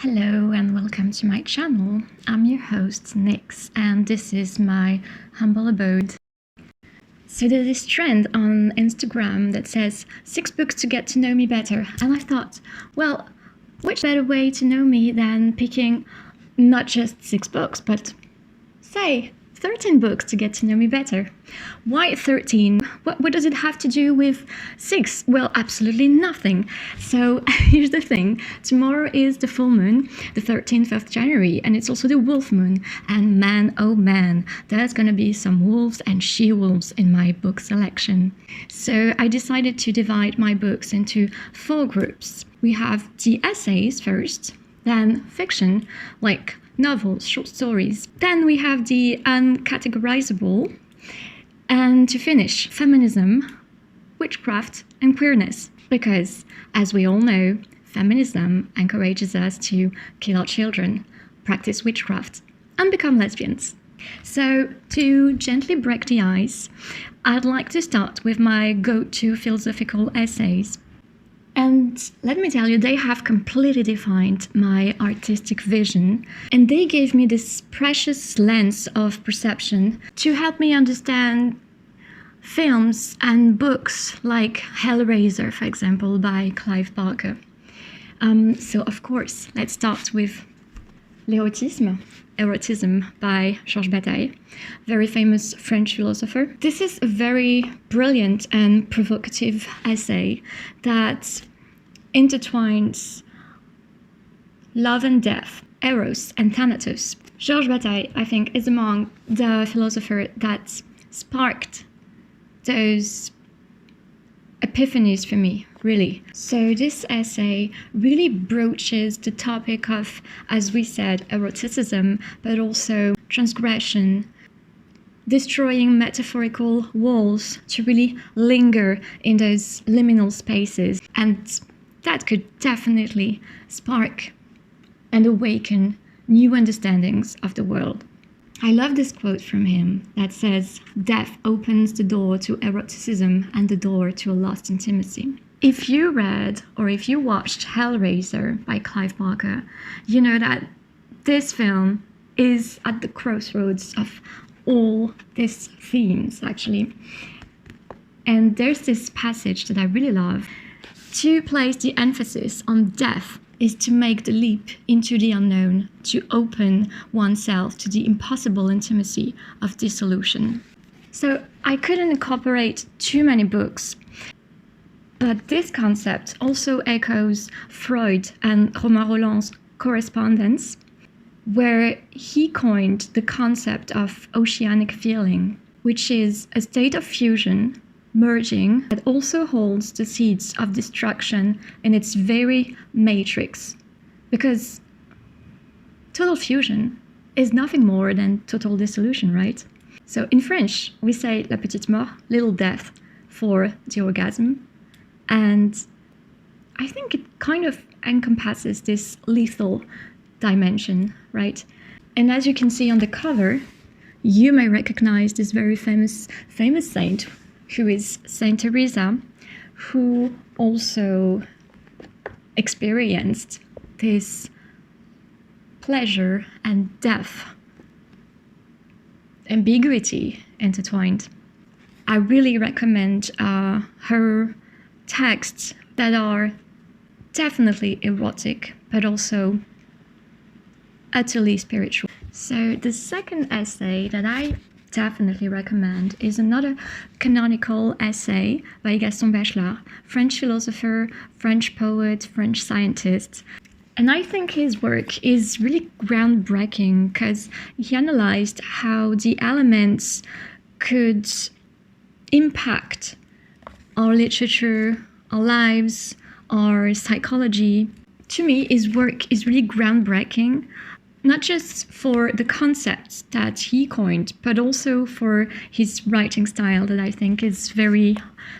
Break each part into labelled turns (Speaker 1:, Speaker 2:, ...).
Speaker 1: Hello and welcome to my channel. I'm your host Nyx and this is my humble abode. So there's this trend on Instagram that says 6 books to get to know me better, and I thought, well, which better way to know me than picking not just 6 books but say 13 books to get to know me better. Why 13? What does it have to do with 6? Well, absolutely nothing. So here's the thing. Tomorrow is the full moon, the 13th of January, and it's also the wolf moon. And man, oh man, there's gonna be some wolves and she-wolves in my book selection. So I decided to divide my books into 4 groups. We have the essays first, then fiction, like novels, short stories. Then we have the uncategorizable, and to finish, feminism, witchcraft, and queerness. Because, as we all know, feminism encourages us to kill our children, practice witchcraft, and become lesbians. So, to gently break the ice, I'd like to start with my go-to philosophical essays. And let me tell you, they have completely defined my artistic vision, and they gave me this precious lens of perception to help me understand films and books like Hellraiser, for example, by Clive Barker. So of course, let's start with Erotism by Georges Bataille, very famous French philosopher. This is a very brilliant and provocative essay that intertwines love and death, eros and thanatos. Georges Bataille, I think, is among the philosophers that sparked those epiphanies for me, really. So this essay really broaches the topic of, as we said, eroticism, but also transgression, destroying metaphorical walls to really linger in those liminal spaces. And that could definitely spark and awaken new understandings of the world. I love this quote from him that says, "Death opens the door to eroticism and the door to a lost intimacy." If you read or if you watched Hellraiser by Clive Barker, you know that this film is at the crossroads of all these themes, actually. And there's this passage that I really love. To place the emphasis on death is to make the leap into the unknown, to open oneself to the impossible intimacy of dissolution. So I couldn't incorporate too many books, but this concept also echoes Freud and Romain Rolland's correspondence, where he coined the concept of oceanic feeling, which is a state of fusion, merging, that also holds the seeds of destruction in its very matrix. Because total fusion is nothing more than total dissolution, right? So in French, we say la petite mort, little death, for the orgasm. And I think it kind of encompasses this lethal dimension, right? And as you can see on the cover, you may recognize this very famous saint, who is Saint Teresa, who also experienced this pleasure and death, ambiguity intertwined. I really recommend her texts that are definitely erotic, but also utterly spiritual. So the second essay that I definitely recommend is another canonical essay by Gaston, Bachelard, French philosopher, French poet, French scientist. And I think his work is really groundbreaking because he analyzed how the elements could impact our literature, our lives, our psychology. To me, his work is really groundbreaking, not just for the concepts that he coined, but also for his writing style that I think is very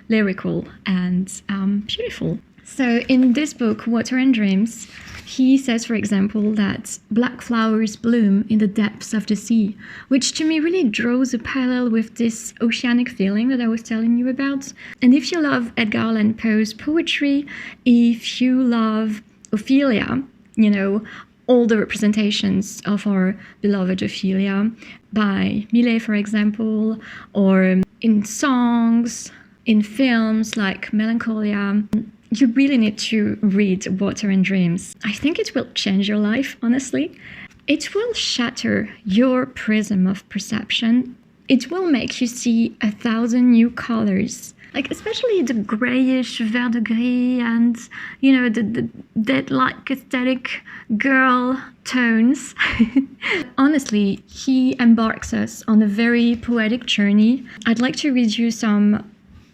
Speaker 1: lyrical and beautiful. So in this book, Water and Dreams, he says, for example, that black flowers bloom in the depths of the sea, which to me really draws a parallel with this oceanic feeling that I was telling you about. And if you love Edgar Allan Poe's poetry, if you love Ophelia, you know, all the representations of our beloved Ophelia by Millet, for example, or in songs, in films like Melancholia. You really need to read Water and Dreams. I think it will change your life, honestly. It will shatter your prism of perception. It will make you see 1,000 new colors, like especially the grayish vert de gris and, the dead-like aesthetic girl tones. Honestly, he embarks us on a very poetic journey. I'd like to read you some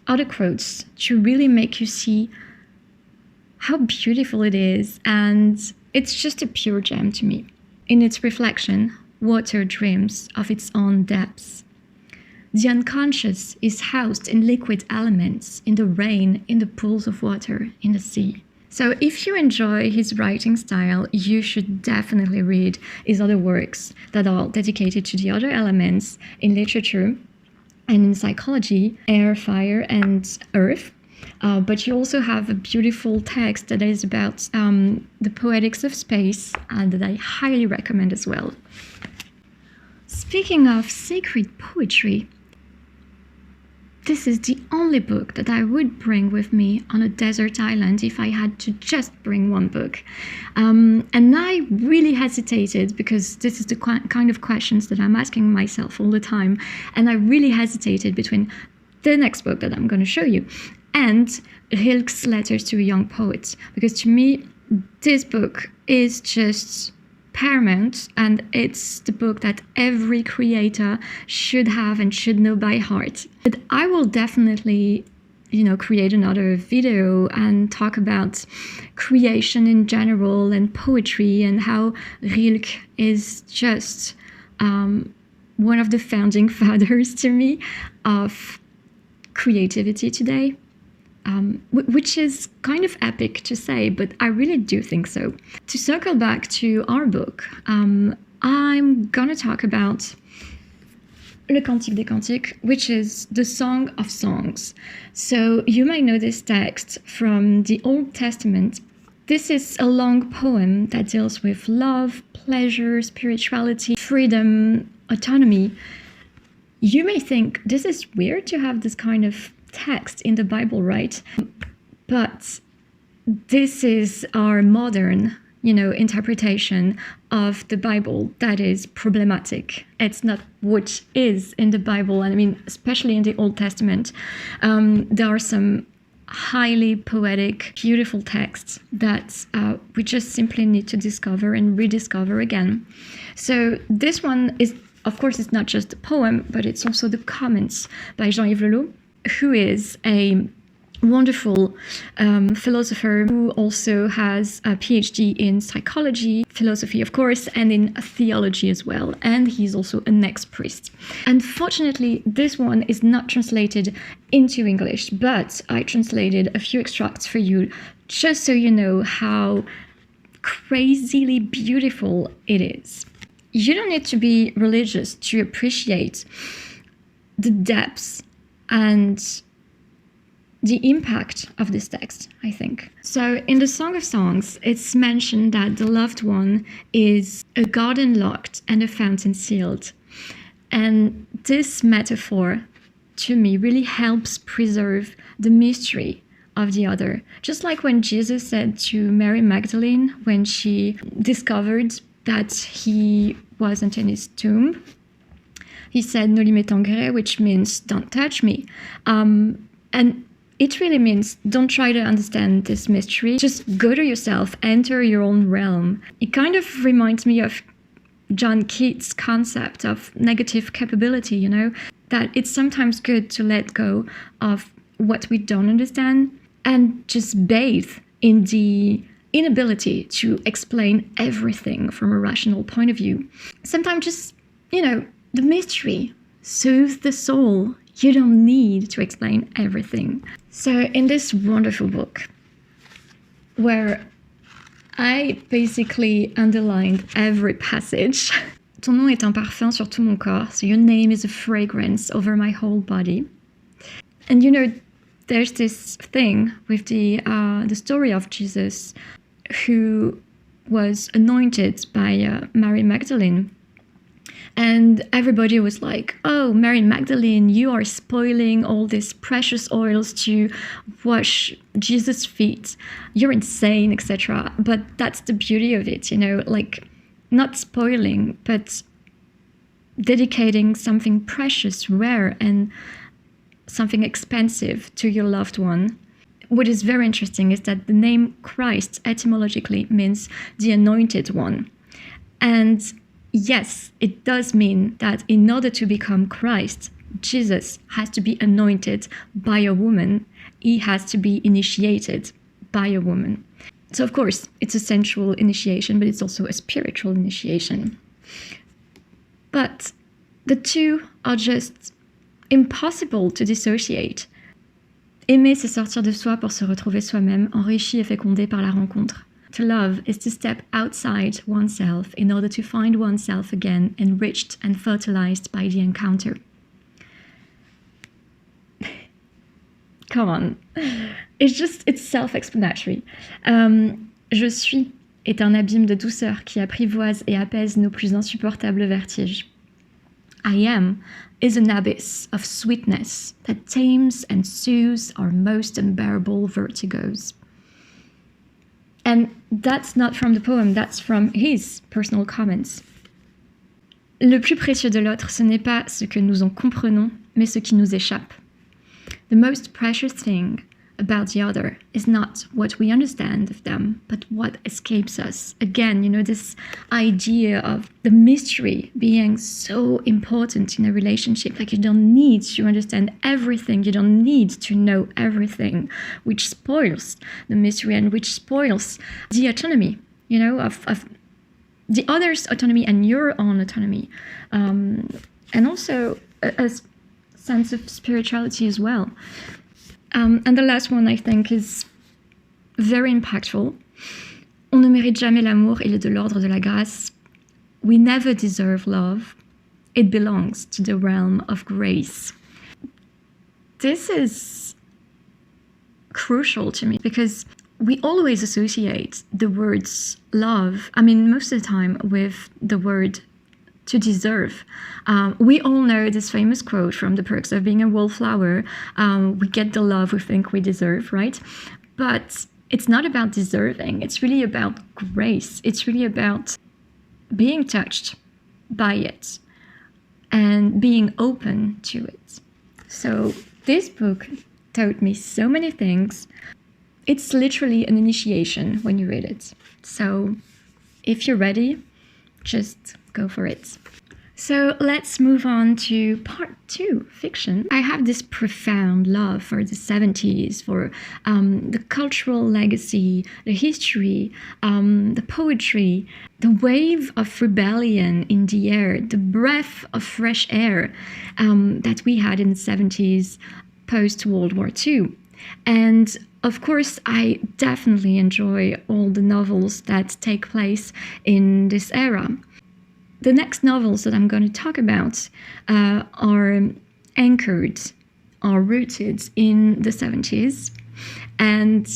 Speaker 1: other quotes to really make you see how beautiful it is, and it's just a pure gem to me. In its reflection, water dreams of its own depths. The unconscious is housed in liquid elements, in the rain, in the pools of water, in the sea. So if you enjoy his writing style, you should definitely read his other works that are dedicated to the other elements in literature and in psychology, air, fire, and earth. But you also have a beautiful text that is about the poetics of space, that I highly recommend as well. Speaking of sacred poetry, this is the only book that I would bring with me on a desert island if I had to just bring one book. And I really hesitated, because this is the kind of questions that I'm asking myself all the time. And I really hesitated between the next book that I'm going to show you and Rilke's Letters to a Young Poet, because to me, this book is just paramount, and it's the book that every creator should have and should know by heart. But I will definitely, create another video and talk about creation in general and poetry, and how Rilke is just one of the founding fathers to me of creativity today. Which is kind of epic to say, but I really do think so. To circle back to our book, I'm going to talk about Le Cantique des Cantiques, which is the Song of Songs. So you might know this text from the Old Testament. This is a long poem that deals with love, pleasure, spirituality, freedom, autonomy. You may think this is weird to have this kind of text in the Bible, right? But this is our modern, interpretation of the Bible that is problematic. It's not what is in the Bible. And I mean, especially in the Old Testament, there are some highly poetic, beautiful texts that we just simply need to discover and rediscover again. So this one is, of course, it's not just the poem, but it's also the comments by Jean-Yves Leloup, who is a wonderful philosopher who also has a PhD in psychology, philosophy, of course, and in theology as well. And he's also an ex-priest. Unfortunately, this one is not translated into English, but I translated a few extracts for you, just so you know how crazily beautiful it is. You don't need to be religious to appreciate the depths and the impact of this text, I think. So in the Song of Songs, it's mentioned that the loved one is a garden locked and a fountain sealed. And this metaphor, to me, really helps preserve the mystery of the other. Just like when Jesus said to Mary Magdalene, when she discovered that he wasn't in his tomb, he said, "Ne lui mets en grès," which means "don't touch me." And it really means don't try to understand this mystery. Just go to yourself, enter your own realm. It kind of reminds me of John Keats' concept of negative capability, that it's sometimes good to let go of what we don't understand and just bathe in the inability to explain everything from a rational point of view. Sometimes just, the mystery soothes the soul. You don't need to explain everything. So in this wonderful book, where I basically underlined every passage. Ton nom est un parfum sur tout mon corps, so your name is a fragrance over my whole body. And there's this thing with the story of Jesus, who was anointed by Mary Magdalene. And everybody was like, oh, Mary Magdalene, you are spoiling all these precious oils to wash Jesus' feet. You're insane, etc. But that's the beauty of it, like not spoiling, but dedicating something precious, rare, and something expensive to your loved one. What is very interesting is that the name Christ etymologically means the anointed one. And yes, it does mean that in order to become Christ, Jesus has to be anointed by a woman. He has to be initiated by a woman. So of course, it's a sensual initiation, but it's also a spiritual initiation. But the two are just impossible to dissociate. Aimer, c'est sortir de soi pour se retrouver soi-même, enrichi et fécondé par la rencontre. To love is to step outside oneself in order to find oneself again, enriched and fertilized by the encounter. Come on. It's self-explanatory. Je suis est un abîme de douceur qui apprivoise et apaise nos plus insupportables vertiges. I am is an abyss of sweetness that tames and soothes our most unbearable vertigos. And that's not from the poem, that's from his personal comments. Le plus précieux de l'autre, ce n'est pas ce que nous en comprenons, mais ce qui nous échappe. The most precious thing about the other is not what we understand of them, but what escapes us. Again, this idea of the mystery being so important in a relationship. Like, you don't need to understand everything, you don't need to know everything, which spoils the mystery and which spoils the autonomy, of the other's autonomy and your own autonomy. And also a sense of spirituality as well. And the last one, I think, is very impactful. On ne mérite jamais l'amour, il est de l'ordre de la grâce. We never deserve love. It belongs to the realm of grace. This is crucial to me because we always associate the words love, most of the time, with the word to deserve. We all know this famous quote from The Perks of Being a Wallflower. We get the love we think we deserve, right? But it's not about deserving. It's really about grace. It's really about being touched by it and being open to it. So this book taught me so many things. It's literally an initiation when you read it. So if you're ready, just go for it. So let's move on to part 2, fiction. I have this profound love for the 70s, for the cultural legacy, the history, the poetry, the wave of rebellion in the air, the breath of fresh air that we had in the 70s post-World War II. And of course, I definitely enjoy all the novels that take place in this era. The next novels that I'm going to talk about are anchored, are rooted in the 70s. And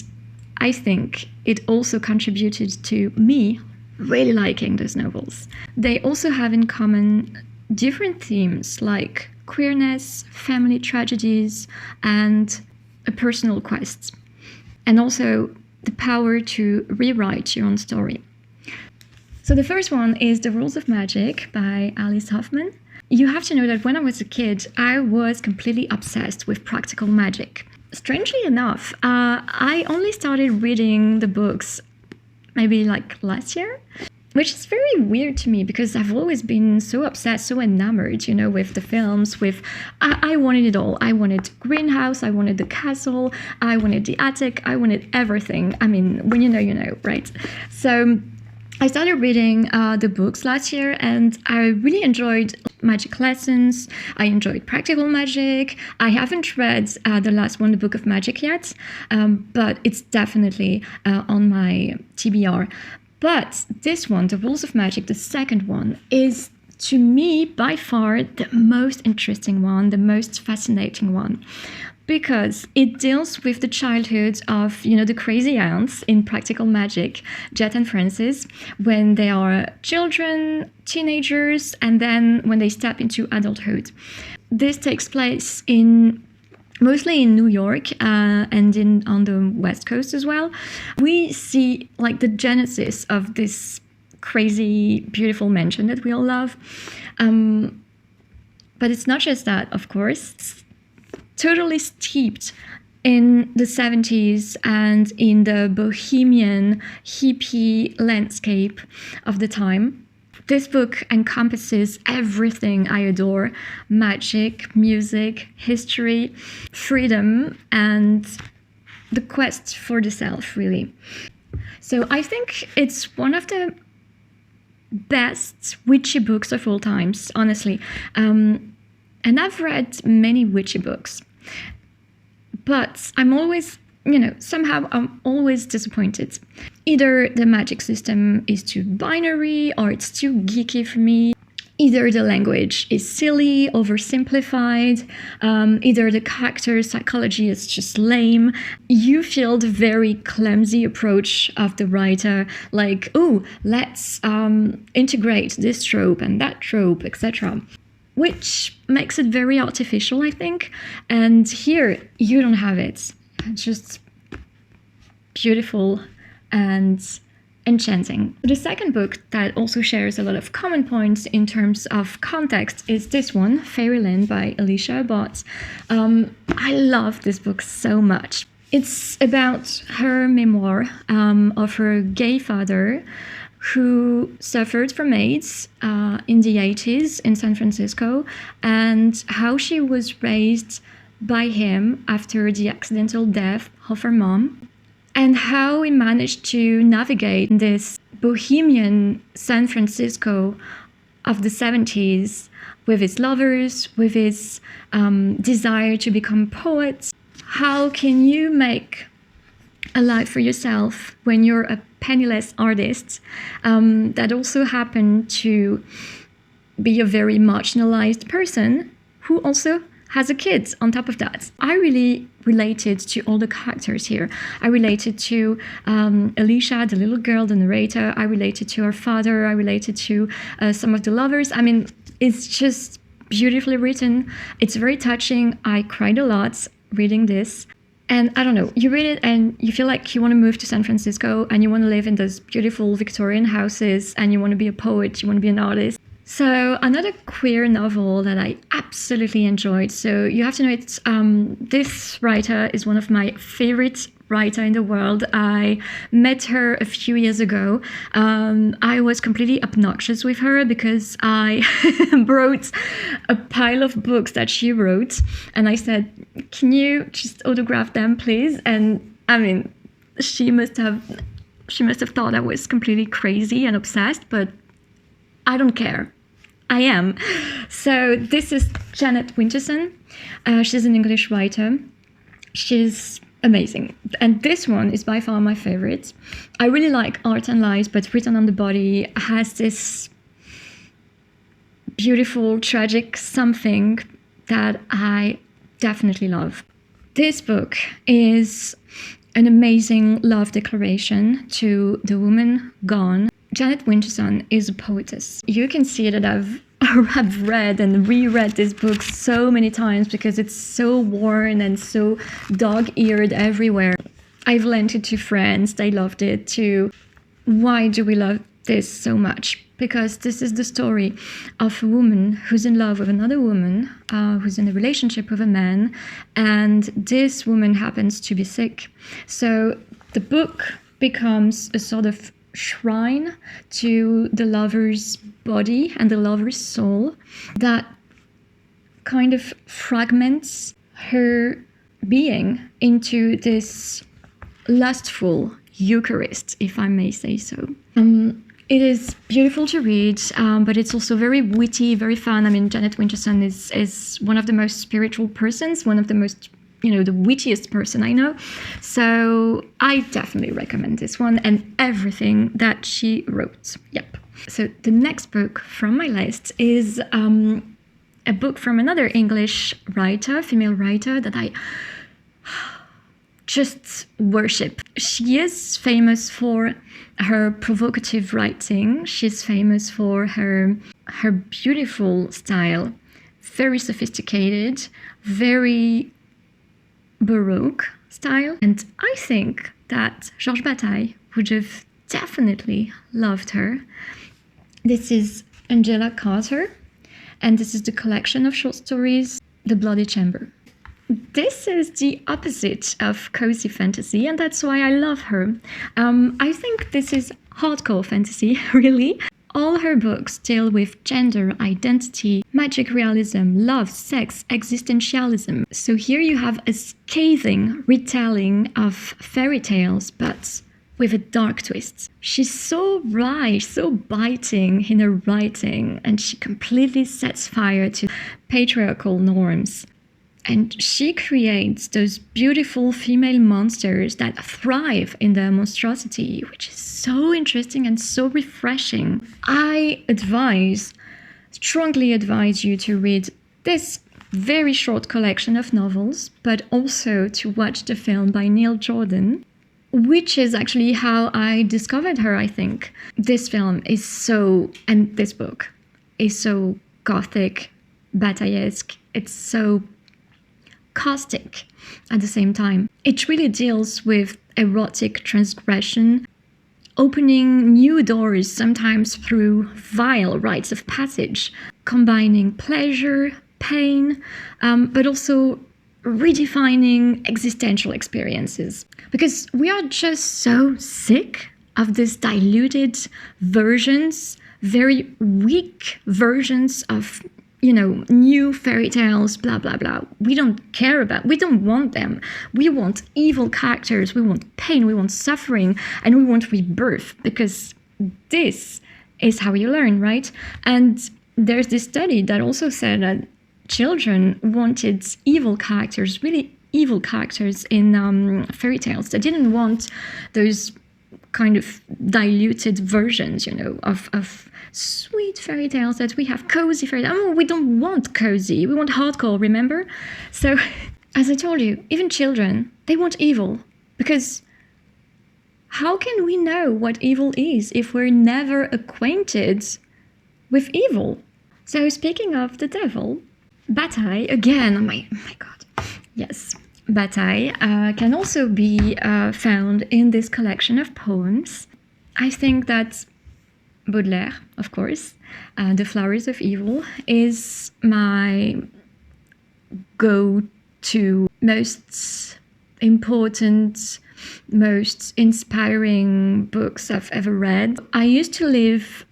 Speaker 1: I think it also contributed to me really liking those novels. They also have in common different themes like queerness, family tragedies, and a personal quest. And also the power to rewrite your own story. So the first one is The Rules of Magic by Hoffman. You have to know that when I was a kid, I was completely obsessed with practical magic. Strangely enough, I only started reading the books maybe like last year, which is very weird to me because I've always been so obsessed, so enamored, with the films, I wanted it all. I wanted the greenhouse, I wanted the castle, I wanted the attic, I wanted everything. When you know, right? So I started reading the books last year and I really enjoyed magic lessons. I enjoyed practical magic. I haven't read the last one, The Book of Magic, yet, but it's definitely on my TBR. But this one, The Rules of Magic, the second one, is to me by far the most interesting one, the most fascinating one. because it deals with the childhood of, the crazy aunts in Practical Magic, Jet and Francis, when they are children, teenagers, and then when they step into adulthood. This takes place mostly in New York and on the West Coast as well. We see like the genesis of this crazy, beautiful mansion that we all love. But it's not just that, of course. It's totally steeped in the 70s and in the bohemian, hippie landscape of the time. This book encompasses everything I adore: magic, music, history, freedom, and the quest for the self, really. So I think it's one of the best witchy books of all times, honestly. And I've read many witchy books, but I'm always, somehow I'm always disappointed. Either the magic system is too binary or it's too geeky for me. Either the language is silly, oversimplified. Either the character psychology is just lame. You feel the very clumsy approach of the writer, like, oh, let's integrate this trope and that trope, etc., which makes it very artificial, I think. And here, you don't have it. It's just beautiful and enchanting. The second book that also shares a lot of common points in terms of context is this one, Fairyland by Alysia Abbott. I love this book so much. It's about her memoir of her gay father who suffered from AIDS in the 80s in San Francisco, and how she was raised by him after the accidental death of her mom, and how he managed to navigate this bohemian San Francisco of the 70s with his lovers, with his desire to become poet. How can you make a life for yourself when you're a penniless artist that also happened to be a very marginalized person who also has a kid on top of that? I really related to all the characters here. I related to Alysia, the little girl, the narrator. I related to her father. I related to some of the lovers. I mean, it's just beautifully written. It's very touching. I cried a lot reading this. And I don't know, you read it and you feel like you want to move to San Francisco and you want to live in those beautiful Victorian houses and you want to be a poet, you want to be an artist. So another queer novel that I absolutely enjoyed. So you have to know it's this writer is one of my favorite writer in the world. I met her a few years ago. I was completely obnoxious with her because I brought a pile of books that she wrote and I said, can you just autograph them, please? And I mean, she must have thought I was completely crazy and obsessed, but I don't care. I am. So this is Jeanette Winterson. She's an English writer. She's amazing. And this one is by far my favorite. I really like Art and Lies, but Written on the Body has this beautiful, tragic something that I definitely love. This book is an amazing love declaration to the woman gone. Jeanette Winterson is a poetess. You can see that I've read and reread this book so many times because it's so worn and so dog-eared everywhere. I've lent it to friends. They loved it too. Why do we love this so much? Because this is the story of a woman who's in love with another woman, who's in a relationship with a man, and this woman happens to be sick. So the book becomes a sort of shrine to the lover's body and the lover's soul that kind of fragments her being into this lustful Eucharist, if I may say so. It is beautiful to read, but it's also very witty, very fun. I mean, Jeanette Winterson is one of the most spiritual persons, one of the most, the wittiest person I know. So I definitely recommend this one and everything that she wrote. Yep. So the next book from my list is a book from another English writer, female writer, that I just worship. She is famous for her provocative writing. She's famous for her beautiful style, very sophisticated, very Baroque style. And I think that Georges Bataille would have definitely loved her. This is Angela Carter, and this is the collection of short stories, The Bloody Chamber. This is the opposite of cozy fantasy, and that's why I love her. I think this is hardcore fantasy, really. All her books deal with gender, identity, magic realism, love, sex, existentialism. So here you have a scathing retelling of fairy tales, but with a dark twist. She's so wry, so biting in her writing, and she completely sets fire to patriarchal norms. And she creates those beautiful female monsters that thrive in their monstrosity, which is so interesting and so refreshing. I strongly advise you to read this very short collection of novels, but also to watch the film by Neil Jordan, which is actually how I discovered her, I think. This film is and this book is so gothic, Bataillesque. It's so caustic at the same time. It really deals with erotic transgression, opening new doors, sometimes through vile rites of passage, combining pleasure, pain, but also redefining existential experiences. Because we are just so sick of these diluted versions, very weak versions of new fairy tales, blah, blah, blah. We don't want them. We want evil characters, we want pain, we want suffering, and we want rebirth, because this is how you learn, right? And there's this study that also said that children wanted evil characters, really evil characters in fairy tales. They didn't want those kind of diluted versions, of sweet fairy tales that we have, cozy fairy tales. We don't want cozy, we want hardcore, remember? So, as I told you, even children, they want evil, because how can we know what evil is if we're never acquainted with evil? So, speaking of the devil, Bataille, again, oh my god, yes, Bataille can also be found in this collection of poems. I think that Baudelaire, of course, The Flowers of Evil, is my go-to, most important, most inspiring books I've ever read. I used to live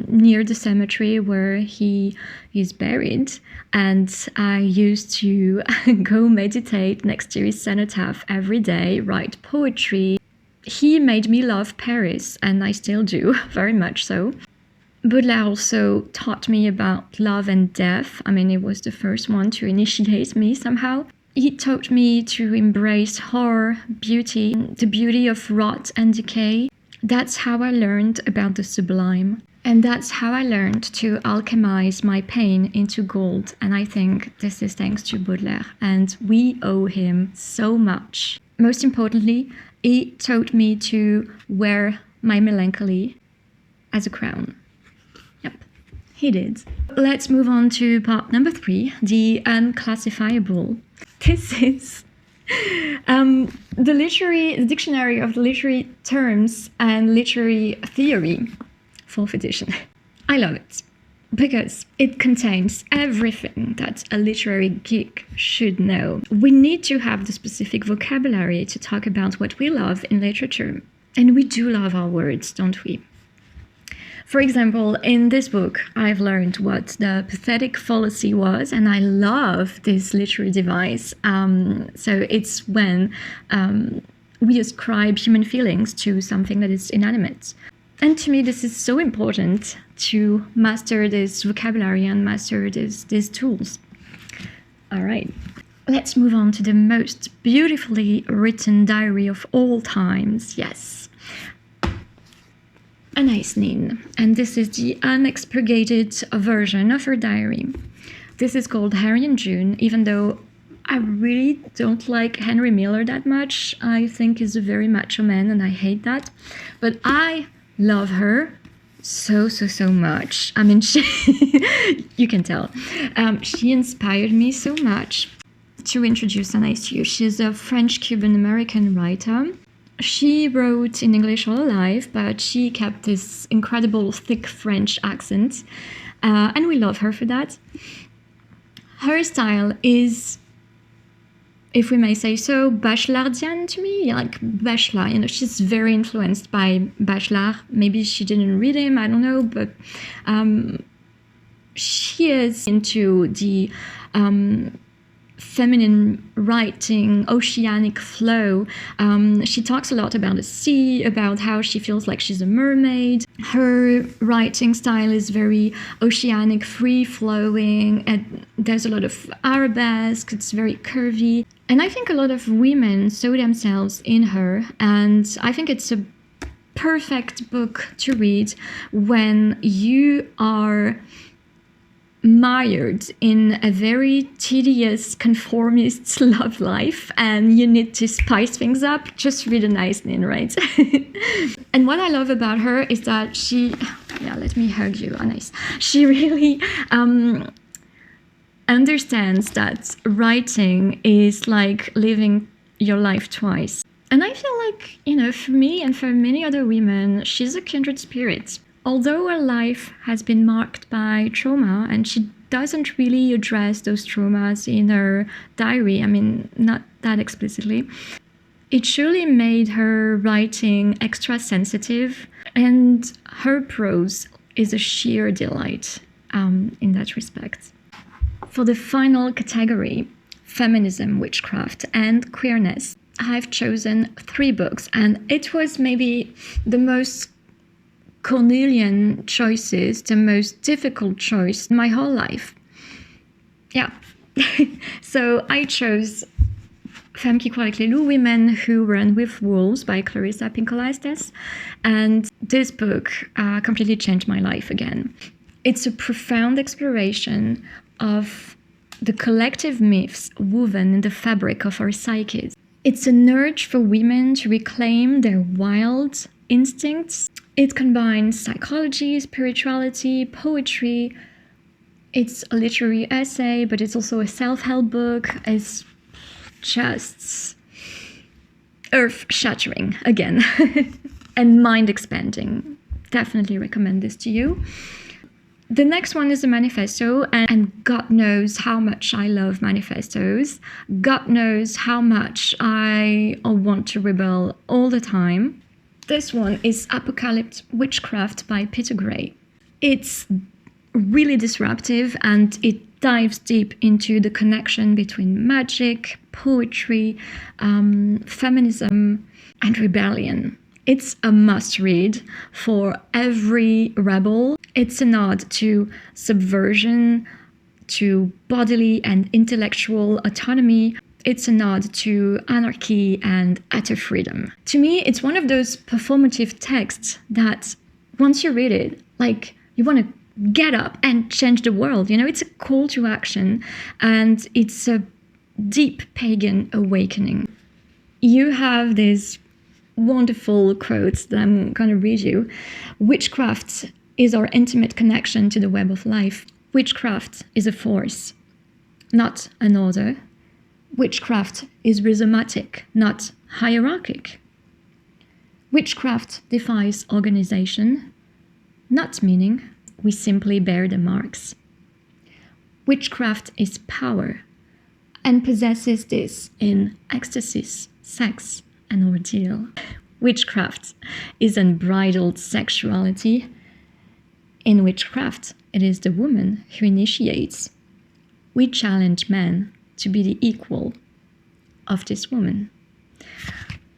Speaker 1: near the cemetery where he is buried, and I used to go meditate next to his cenotaph every day, write poetry. He made me love Paris, and I still do, very much so. Baudelaire also taught me about love and death. I mean, he was the first one to initiate me somehow. He taught me to embrace horror, beauty, the beauty of rot and decay. That's how I learned about the sublime. And that's how I learned to alchemize my pain into gold. And I think this is thanks to Baudelaire. And we owe him so much. Most importantly, he taught me to wear my melancholy as a crown. Yep, he did. Let's move on to part number 3, the unclassifiable. This is the dictionary of the literary terms and literary theory, 4th edition. I love it because it contains everything that a literary geek should know. We need to have the specific vocabulary to talk about what we love in literature. And we do love our words, don't we? For example, in this book, I've learned what the pathetic fallacy was, and I love this literary device. So it's when we ascribe human feelings to something that is inanimate. And to me, this is so important to master this vocabulary and master these tools. All right, let's move on to the most beautifully written diary of all times. Yes, Anais Nin. And this is the unexpurgated version of her diary. This is called Harry and June, even though I really don't like Henry Miller that much. I think he's a very macho man and I hate that. But I love her so much. I mean, you can tell. She inspired me so much. To introduce Anaïs to you, she's a French-Cuban-American writer. She wrote in English all her life, but she kept this incredible thick French accent. And we love her for that. Her style is, if we may say so, Bachelardian to me, like Bachelard. You know, she's very influenced by Bachelard. Maybe she didn't read him, I don't know, but she is into the feminine writing, oceanic flow. She talks a lot about the sea, about how she feels like she's a mermaid. Her writing style is very oceanic, free-flowing, and there's a lot of arabesque, it's very curvy. And I think a lot of women saw themselves in her, and I think it's a perfect book to read when you are mired in a very tedious conformist love life and you need to spice things up. Just read Anaïs Nin, right? And what I love about her is that let me hug you, Anaïs. She really understands that writing is like living your life twice. And I feel like, you know, for me and for many other women, she's a kindred spirit. Although her life has been marked by trauma and she doesn't really address those traumas in her diary, I mean, not that explicitly, it surely made her writing extra sensitive, and her prose is a sheer delight in that respect. For the final category, feminism, witchcraft, and queerness, I've chosen 3 books, and it was maybe the most Cornelian choices, the most difficult choice in my whole life. Yeah. So I chose Femmes qui croient avec les loups, Women Who Run with Wolves by Clarissa Pinkola. And this book completely changed my life again. It's a profound exploration of the collective myths woven in the fabric of our psyches. It's an urge for women to reclaim their wild instincts. It combines psychology, spirituality, poetry. It's a literary essay, but it's also a self-help book. It's just earth-shattering again and mind-expanding. Definitely recommend this to you. The next one is a manifesto, and God knows how much I love manifestos. God knows how much I want to rebel all the time. This one is Apocalypse Witchcraft by Peter Gray. It's really disruptive and it dives deep into the connection between magic, poetry, feminism, and rebellion. It's a must-read for every rebel. It's a nod to subversion, to bodily and intellectual autonomy. It's a nod to anarchy and utter freedom. To me, it's one of those performative texts that once you read it, like, you want to get up and change the world. You know, it's a call to action and it's a deep pagan awakening. You have this wonderful quotes that I'm going to read you. Witchcraft is our intimate connection to the web of life. Witchcraft is a force, not an order. Witchcraft is rhizomatic, not hierarchic. Witchcraft defies organization, not meaning. We simply bear the marks. Witchcraft is power and possesses this in ecstasy, sex, and ordeal. Witchcraft is unbridled sexuality. In witchcraft, it is the woman who initiates. We challenge men to be the equal of this woman.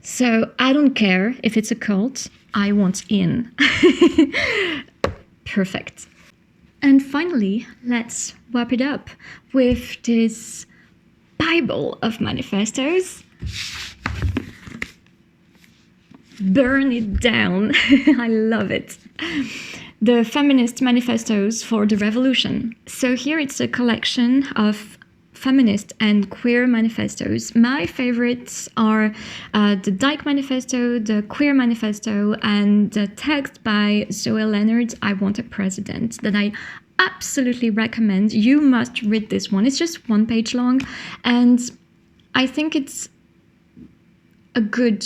Speaker 1: So I don't care if it's a cult, I want in. Perfect. And finally, let's wrap it up with this Bible of manifestos. Burn it down. I love it. the Feminist manifestos for the revolution. So here it's a collection of feminist and queer manifestos. My favorites are the Dyke Manifesto, the Queer Manifesto, and the text by Zoe Leonard's I Want a President that I absolutely recommend. You must read this one. It's just 1 page long, and I think it's a good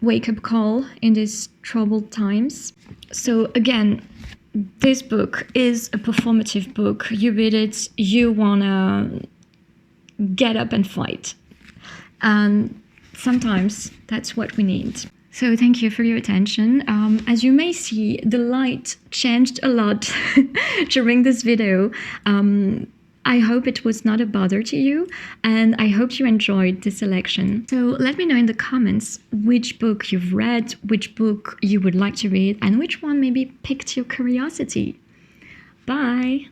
Speaker 1: wake-up call in these troubled times. So again, this book is a performative book. You read it, you wanna get up and fight. And sometimes that's what we need. So thank you for your attention. As you may see, the light changed a lot during this video. I hope it was not a bother to you, and I hope you enjoyed this selection. So let me know in the comments which book you've read, which book you would like to read, and which one maybe piqued your curiosity. Bye!